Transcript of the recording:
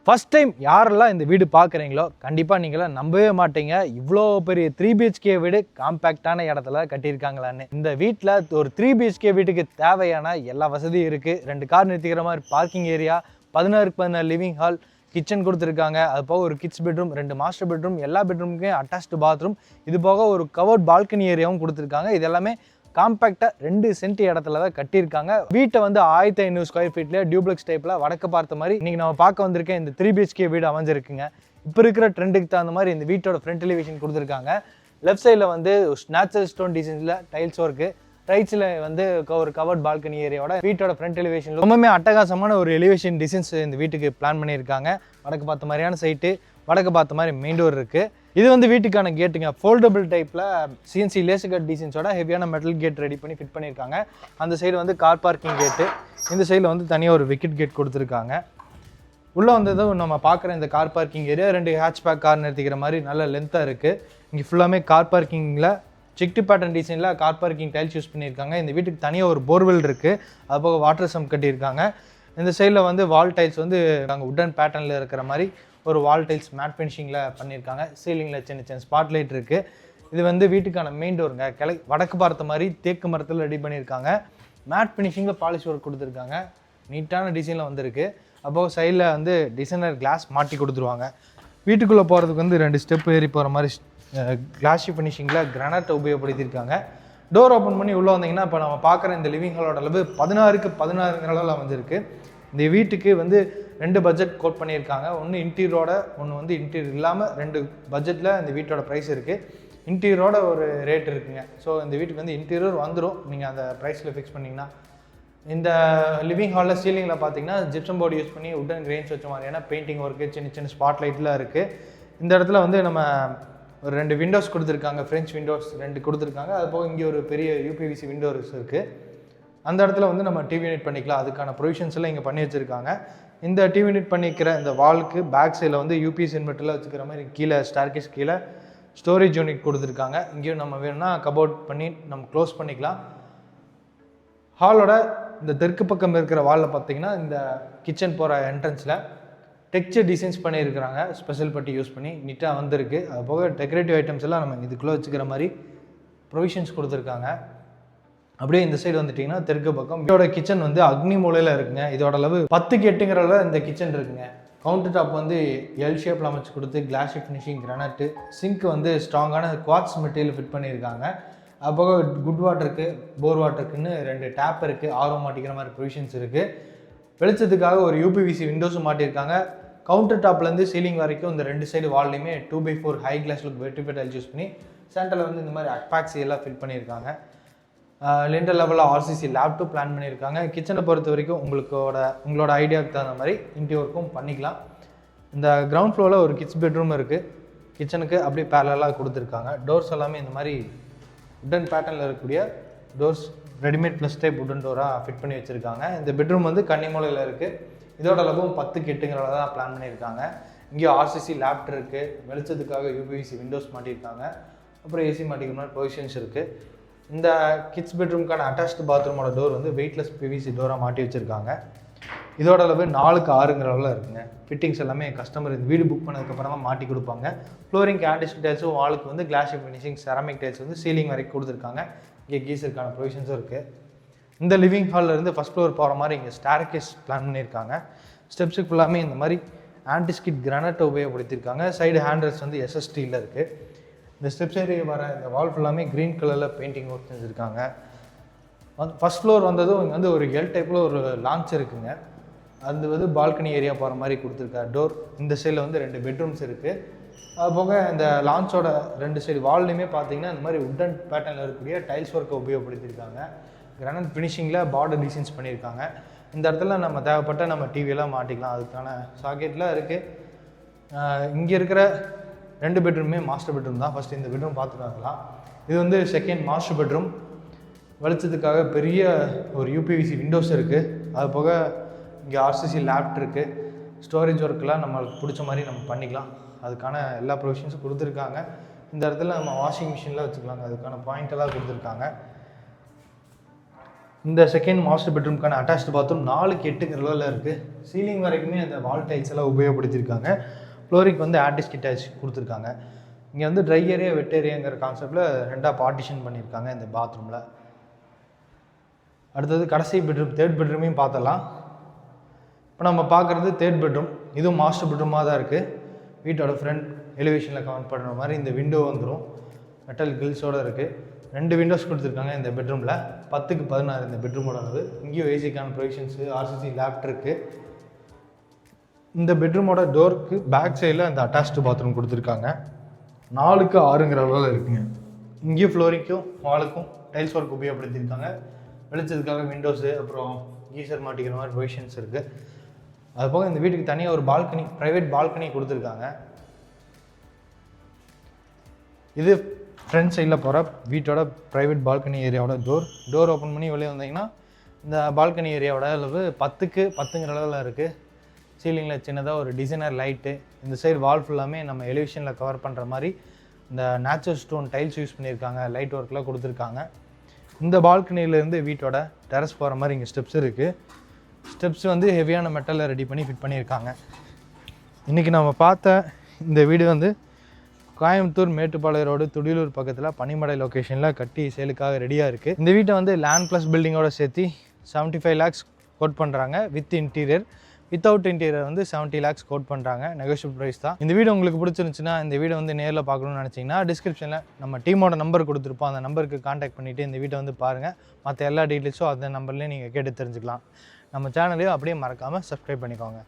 First time யாரெல்லாம் இந்த வீடு பார்க்குறீங்களோ கண்டிப்பாக நீங்களாம் நம்பவே மாட்டீங்க, இவ்வளோ பெரிய 3 BHK வீடு காம்பேக்டான இடத்துல கட்டியிருக்காங்களான்னு. இந்த வீட்டில் ஒரு 3 BHK வீட்டுக்கு தேவையான எல்லா வசதியும் இருக்குது. 2 கார் நிறுத்திக்கிற மாதிரி parking area, 16x16 living hall, kitchen கொடுத்துருக்காங்க. அது போக ஒரு கிட்ஸ் பெட்ரூம், 2 மாஸ்டர் பெட்ரூம், எல்லா பெட்ரூமுக்கும் அட்டாச்டு பாத்ரூம், இது போக ஒரு கவர்ட் பால்கனி ஏரியாவும் கொடுத்துருக்காங்க. இது எல்லாமே காம்பேக்டாக 2 சென்ட் இடத்துல தான் கட்டியிருக்காங்க. வீட்டை வந்து 1500 ஸ்கொயர் ஃபீட்ல டியூப்ளெக்ஸ் டைப்ல வடக்கு பார்த்த மாதிரி இன்னைக்கு நம்ம பார்க்க வந்திருக்கேன். இந்த 3 BHK வீடு அமைஞ்சிருக்குங்க. இப்போ இருக்கிற ட்ரெண்டுக்கு தகுந்த மாதிரி இந்த வீட்டோட ஃப்ரண்ட் எலிவேஷன் கொடுத்துருக்காங்க. லெஃப்ட் சைடில் வந்து நேச்சுரல் ஸ்டோன் டிசைன்ஸில் டைல்ஸ் ஒர்க்கு, ரைட்ஸில் வந்து ஒரு கவர்ட் பால்கனி ஏரியாவோட வீட்டோட ஃப்ரண்ட் எலிவேஷன் ரொம்பவே அட்டகாசமான ஒரு எலிவேஷன் டிசைன்ஸ் இந்த வீட்டுக்கு பிளான் பண்ணியிருக்காங்க. வடக்கு பார்த்த மாதிரியான சைட்டு, வடக்கு பார்த்த மாதிரி மெயின் டோர் இருக்குது. இது வந்து வீட்டுக்கான கேட்டுங்க, ஃபோல்டபுள் டைப்பில் CNC லேசர் கட் டிசைன்ஸோட ஹெவியான மெட்டல் கேட் ரெடி பண்ணி ஃபிட் பண்ணியிருக்காங்க. அந்த சைடு வந்து கார் பார்க்கிங் கேட்டு, இந்த சைடில் வந்து தனியாக ஒரு விக்கெட் கேட் கொடுத்துருக்காங்க. உள்ளே வந்ததும் நம்ம பார்க்குற இந்த car parking area 2 hatchback car நிறுத்திக்கிற மாதிரி நல்ல லென்த்தாக இருக்குது. இங்கே ஃபுல்லாமே கார் பார்க்கிங்கில் செக்டு பேட்டர்ன் டிசைனில் கார் பார்க்கிங் டைல்ஸ் யூஸ் பண்ணியிருக்காங்க. இந்த வீட்டுக்கு தனியாக ஒரு போர்வெல் இருக்குது, அது போக வாட்டர் சம்ப் கட்டியிருக்காங்க. இந்த சைடில் வந்து வால் டைல்ஸ் வந்து அங்கே உட்டன் பேட்டர்னில் இருக்கிற மாதிரி ஒரு வால் டைல்ஸ் மேட் ஃபினிஷிங்கில் பண்ணியிருக்காங்க. சீலிங்கில் சின்ன சின்ன ஸ்பாட் லைட் இருக்குது. இது வந்து வீட்டுக்கான மெயின் டோருங்க, வடக்கு பார்த்த மாதிரி தேக்கு மரத்தில் ரெடி பண்ணியிருக்காங்க. மேட் ஃபினிஷிங்கில் பாலிஷ் ஒர்க் கொடுத்துருக்காங்க, நீட்டான டிசைனில் வந்திருக்கு. அப்போது சைடில் வந்து டிசைனர் கிளாஸ் மாட்டி கொடுத்துருவாங்க. வீட்டுக்குள்ளே போகிறதுக்கு வந்து 2 ஸ்டெப் ஏறி போகிற மாதிரி கிளாஷி ஃபினிஷிங்கில் கிரானைட் உபயோகப்படுத்தியிருக்காங்க. டோர் ஓப்பன் பண்ணி உள்ளே வந்தீங்கன்னா இப்போ நம்ம பார்க்குற இந்த லிவிங் ஹாலோட அளவு 16x16 அளவில் வந்துருக்கு. இந்த வீட்டுக்கு வந்து 2 பட்ஜெட் கோட் பண்ணியிருக்காங்க. ஒன்று இன்டீரியரோட, ஒன்று வந்து இன்டீரியர் இல்லாமல் 2 பட்ஜெட்டில் இந்த வீட்டோட ப்ரைஸ் இருக்குது. இன்டீரியரோட ஒரு ரேட் இருக்குங்க. ஸோ இந்த வீட்டுக்கு வந்து இன்டீரியர் வந்துடும் நீங்கள் அந்த ப்ரைஸில் ஃபிக்ஸ் பண்ணிங்கன்னா. இந்த லிவிங் ஹாலில் சீலிங்கில் பார்த்தீங்கன்னா ஜிப்சம் போர்டு யூஸ் பண்ணி உட்டன் கிரெயின்ஸ் வச்ச மாதிரியான பெயிண்டிங் ஒர்க்கு, சின்ன சின்ன ஸ்பாட் லைட்லாம் இருக்குது. இந்த இடத்துல வந்து நம்ம ஒரு 2 விண்டோஸ் கொடுத்துருக்காங்க, ஃப்ரெஞ்ச் விண்டோஸ் 2 கொடுத்துருக்காங்க. அது போக இங்கே ஒரு பெரிய UPVC விண்டோஸ் இருக்குது. அந்த இடத்துல வந்து நம்ம டிவி யூனிட் பண்ணிக்கலாம். அதுக்கான ப்ரொவிஷன்ஸ் எல்லாம் இங்கே பண்ணி வச்சுருக்காங்க. இந்த டிவி யூனிட் பண்ணிக்கிற இந்த வாலுக்கு பேக் சைடில் வந்து UPS இன்வெர்ட்டரில் வச்சுக்கிற மாதிரி கீழே ஸ்டார்கேஸ் கீழே ஸ்டோரேஜ் யூனிட் கொடுத்துருக்காங்க. இங்கேயும் நம்ம வேணும்னா கபோர்ட் பண்ணி நம்ம க்ளோஸ் பண்ணிக்கலாம். ஹாலோட இந்த தெற்கு பக்கம் இருக்கிற வாலில் பார்த்தீங்கன்னா இந்த கிச்சன் போகிற என்ட்ரன்ஸில் டெக்ஸ்சர் டிசைன்ஸ் பண்ணியிருக்கிறாங்க. ஸ்பெஷல் பட்டி யூஸ் பண்ணி நீட்டாக வந்திருக்கு. அது போக டெக்கரேட்டிவ் ஐட்டம்ஸ் எல்லாம் நம்ம இதுக்குள்ளே வச்சுக்கிற மாதிரி ப்ரொவிஷன்ஸ் கொடுத்துருக்காங்க. அப்படியே இந்த சைடு வந்துட்டிங்கன்னா தெற்கு பக்கம் இதோட கிச்சன் வந்து அக்னி மூலையில் இருக்குங்க. இதோட அளவு 10க்கு 8ங்கிறளவு இந்த கிச்சன் இருக்குங்க. கவுண்டர் டாப் வந்து எல் ஷேப்பில் அமைச்சு கொடுத்து கிளாஸ் ஃபினிஷிங் கிரானைட்டு, சிங்க் வந்து ஸ்ட்ராங்கான குவார்ட்ஸ் மெட்டீரியல் ஃபிட் பண்ணியிருக்காங்க. அப்போது குட் வாட்டருக்கு, போர் வாட்டருக்குன்னு 2 டேப் இருக்குது. ஆர்வம் மாட்டிக்கிற மாதிரி ப்ரொவிஷன்ஸ் இருக்குது. வெளிச்சத்துக்காக ஒரு UPVC விண்டோஸும் மாட்டியிருக்காங்க. கவுண்டர் டாப்லேருந்து சீலிங் வரைக்கும் இந்த 2 சைடு வால்லையுமே 2x4 high gloss look vitrified tiles use பண்ணி சென்டரில் வந்து இந்த மாதிரி அக்பாக்ஸி எல்லாம் ஃபிட் பண்ணியிருக்காங்க. லிண்டர் லெவலில் RCC லேப் பிளான் பண்ணியிருக்காங்க. கிச்சனை பொறுத்த வரைக்கும் உங்களோட ஐடியாவுக்கு தகுந்த மாதிரி இன்டீரியருக்கும் பண்ணிக்கலாம். இந்த கிரவுண்ட் ஃப்ளோரில் ஒரு கிட்ஸ் பெட்ரூம் இருக்குது. கிச்சனுக்கு அப்படியே பேரலாக கொடுத்துருக்காங்க. டோர்ஸ் எல்லாமே இந்த மாதிரி உட்டன் பேட்டர்னில் இருக்கக்கூடிய doors, readymade plus type wooden டோராக ஃபிட் பண்ணி வச்சுருக்காங்க. இந்த பெட்ரூம் வந்து கன்னிமூலையில் இருக்குது. இதோட அளவும் 10க்கு 8ங்கிறத தான் பிளான் பண்ணியிருக்காங்க. இங்கேயும் RCC லேப் இருக்குது. வெளிச்சத்துக்காக UPVC விண்டோஸ் மாட்டியிருக்காங்க. அப்புறம் AC மாட்டிக்கிற மாதிரி பொசிஷன்ஸ் இருக்குது. இந்த கிட்ஸ் பெட்ரூமுக்கான அட்டாச்டு பாத்ரூமோட டோர் வந்து வெயிட்லெஸ் PVC டோராக மாட்டி வச்சுருக்காங்க. இதோட அளவு 4க்கு 6ங்கிற அளவில் இருக்குங்க. ஃபிட்டிங்ஸ் எல்லாமே கஸ்டமர் இந்த வீடு புக் பண்ணதுக்கப்புறம் தான் மாட்டி கொடுப்பாங்க. ஃப்ளோரிங் ஆன்டிஸ்டிக் டைல்ஸும், வாலுக்கு வந்து கிளாஸ் ஃபினிஷிங் செராமிக் டைல்ஸ் வந்து சீலிங் வரைக்கும் கொடுத்துருக்காங்க. இங்கே கீசருக்கான ப்ரொவிஷன்ஸும் இருக்குது. இந்த லிவிங் ஹாலில் இருந்து ஃபஸ்ட் ஃப்ளோர் போகிற மாதிரி இங்கே ஸ்டார்கேஸ் பிளான் பண்ணியிருக்காங்க. ஸ்டெப்ஸுக்கு ஃபுல்லாமே இந்த மாதிரி ஆன்டிஸ்கிட் கிரானைட்டை உபயோகப்படுத்தியிருக்காங்க. சைடு ஹேண்ட்ரஸ் வந்து SSTயில் இருக்குது. இந்த ஸ்டெப்ஸ் ஏரியா வர இந்த வால் ஃபுல்லாமே க்ரீன் கலரில் பெயிண்டிங் ஒர்க் செஞ்சுருக்காங்க. ஃபஸ்ட் ஃப்ளோர் வந்ததும் இங்கே வந்து ஒரு எல் டைப்பில் ஒரு லான்ச் இருக்குங்க. அது வந்து பால்கனி ஏரியா போகிற மாதிரி கொடுத்துருக்காரு டோர். இந்த சைடில் வந்து 2 பெட்ரூம்ஸ் இருக்குது. அது போக இந்த லான்ச்சோட 2 சைடு வால்லையுமே பார்த்தீங்கன்னா இந்த மாதிரி உட்டன் பேட்டர்னில் இருக்கக்கூடிய டைல்ஸ் ஒர்க்கை உபயோகப்படுத்தியிருக்காங்க. கிரானைட் ஃபினிஷிங்கில் பார்டர் டிசைன்ஸ் பண்ணியிருக்காங்க. இந்த இடத்துல நம்ம தேவைப்பட்ட நம்ம டிவியெல்லாம் மாட்டிக்கலாம். அதுக்கான சாக்கெட்லாம் இருக்குது. இங்கே இருக்கிற 2 பெட்ரூமே மாஸ்டர் பெட்ரூம் தான். ஃபஸ்ட்டு இந்த பெட்ரூம் பார்த்துட்டு வரலாம். இது வந்து செகண்ட் மாஸ்டர் பெட்ரூம். வெளிச்சத்துக்காக பெரிய ஒரு UPVC விண்டோஸ் இருக்குது. அது போக இங்கே RCC லேப் இருக்குது. ஸ்டோரேஜ் ஒர்க்கெலாம் நம்மளுக்கு பிடிச்ச மாதிரி நம்ம பண்ணிக்கலாம். அதுக்கான எல்லா ப்ரொவிஷன்ஸும் கொடுத்துருக்காங்க. இந்த இடத்துல நம்ம வாஷிங் மிஷினில் வச்சுக்கலாங்க. அதுக்கான பாயிண்ட் எல்லாம் கொடுத்துருக்காங்க. இந்த செகண்ட் மாஸ்டர் பெட்ரூம்க்கான அட்டாச்டு பாத்ரூம் 4க்கு 8 லெவலில் இருக்குது. சீலிங் வரைக்குமே அந்த வால் டைல்ஸ் எல்லாம் உபயோகப்படுத்தியிருக்காங்க. ஃப்ளோரிங் வந்து ஆர்டிஸ்ட் அட்டாச் கொடுத்துருக்காங்க. இங்கே வந்து ட்ரை ஏரியா வெட் ஏரியாங்கிற கான்செப்டில் 2 பார்ட்டிஷன் பண்ணியிருக்காங்க இந்த பாத்ரூமில். அடுத்தது கடைசி பெட்ரூம், தேர்ட் பெட்ரூமையும் பார்த்தலாம். இப்போ நம்ம பார்க்குறது தேர்ட் பெட்ரூம். இதுவும் மாஸ்டர் பெட்ரூமாக தான் இருக்குது. வீட்டோட ஃப்ரண்ட் எலிவேஷனில் கவர் பண்ணுற மாதிரி இந்த விண்டோ வந்துடும். மெட்டல் கில்ஸோடு இருக்குது. 2 விண்டோஸ் கொடுத்துருக்காங்க இந்த பெட்ரூமில். 10க்கு 16 இந்த பெட்ரூமோட அளவு. இங்கேயும் ஏசிக்கான ப்ரொவிஷன்ஸு, ஆர்சிசி லேப்ட் இருக்குது. இந்த பெட்ரூமோட டோருக்கு பேக் சைடில் அந்த அட்டாச்டு பாத்ரூம் கொடுத்துருக்காங்க. 4க்கு 6ங்கிற அளவில் இருக்குங்க. இங்கேயும் ஃப்ளோரிங்க்கும் வாலுக்கும் டைல்ஸ் ஒர்க் உபயோகப்படுத்தியிருக்காங்க. வெளிச்சத்துக்காக விண்டோஸு, அப்புறம் கீசர் மாட்டிக்கிற மாதிரி ப்ரொவிஷன்ஸ் இருக்குது. அது போக இந்த வீட்டுக்கு தனியாக ஒரு பால்கனி, ப்ரைவேட் பால்கனி கொடுத்துருக்காங்க. இது ஃப்ரண்ட் சைடில் போகிற வீட்டோட ப்ரைவேட் பால்கனி ஏரியாவோட டோர் ஓப்பன் பண்ணி வெளியே வந்தீங்கன்னா இந்த பால்கனி ஏரியாவோட அளவு 10க்கு 10ங்கிற அளவில் இருக்குது. சீலிங்கில் சின்னதாக ஒரு டிசைனர் லைட்டு, இந்த சைடு வால் ஃபுல்லாமே நம்ம எலிவேஷனில் கவர் பண்ணுற மாதிரி இந்த நேச்சுரல் ஸ்டோன் டைல்ஸ் யூஸ் பண்ணியிருக்காங்க. லைட் ஒர்க்கெலாம் கொடுத்துருக்காங்க. இந்த பால்கனியிலேருந்து வீட்டோட டெரஸ் போகிற மாதிரி இங்கே ஸ்டெப்ஸ் இருக்குது. ஸ்டெப்ஸ் வந்து ஹெவியான மெட்டலில் ரெடி பண்ணி ஃபிட் பண்ணியிருக்காங்க. இன்றைக்கி நம்ம பார்த்த இந்த வீடு வந்து கோயம்புத்தூர் மேட்டுப்பாளையம் ரோடு துடியலூர் பக்கத்தில் பனிமடை லொக்கேஷனில் கட்டி சேலுக்காக ரெடியாக இருக்குது. இந்த வீட்டை வந்து லேண்ட் ப்ளஸ் பில்டிங்கோட சேர்த்து 75 lakhs கோட் பண்ணுறாங்க. With interior. வித்தவுட் இன்டீரியர் வந்து 70 lakhs கோட் பண்ணுறாங்க. நெகோஷியபிள் ப்ரைஸ் தான். இந்த வீடு உங்களுக்கு பிடிச்சிருந்துச்சுன்னா இந்த வீடை வந்து நேரில் பார்க்கணும்னு நினச்சிங்கன்னா டிஸ்கிரிப்ஷனில் நம்ம டீமோட நம்பர் கொடுத்துருப்போம். அந்த நம்பருக்கு கான்டாக்ட் பண்ணிவிட்டு இந்த வீட்டை வந்து பாருங்கள். மற்ற எல்லா டீட்டெயில்ஸும் அந்த நம்பர்லேயும் நீங்கள் கேட்டு தெரிஞ்சுக்கலாம். நம்ம சேனலையும் அப்படியே மறக்காமல் சப்ஸ்கிரைப் பண்ணிக்கோங்க.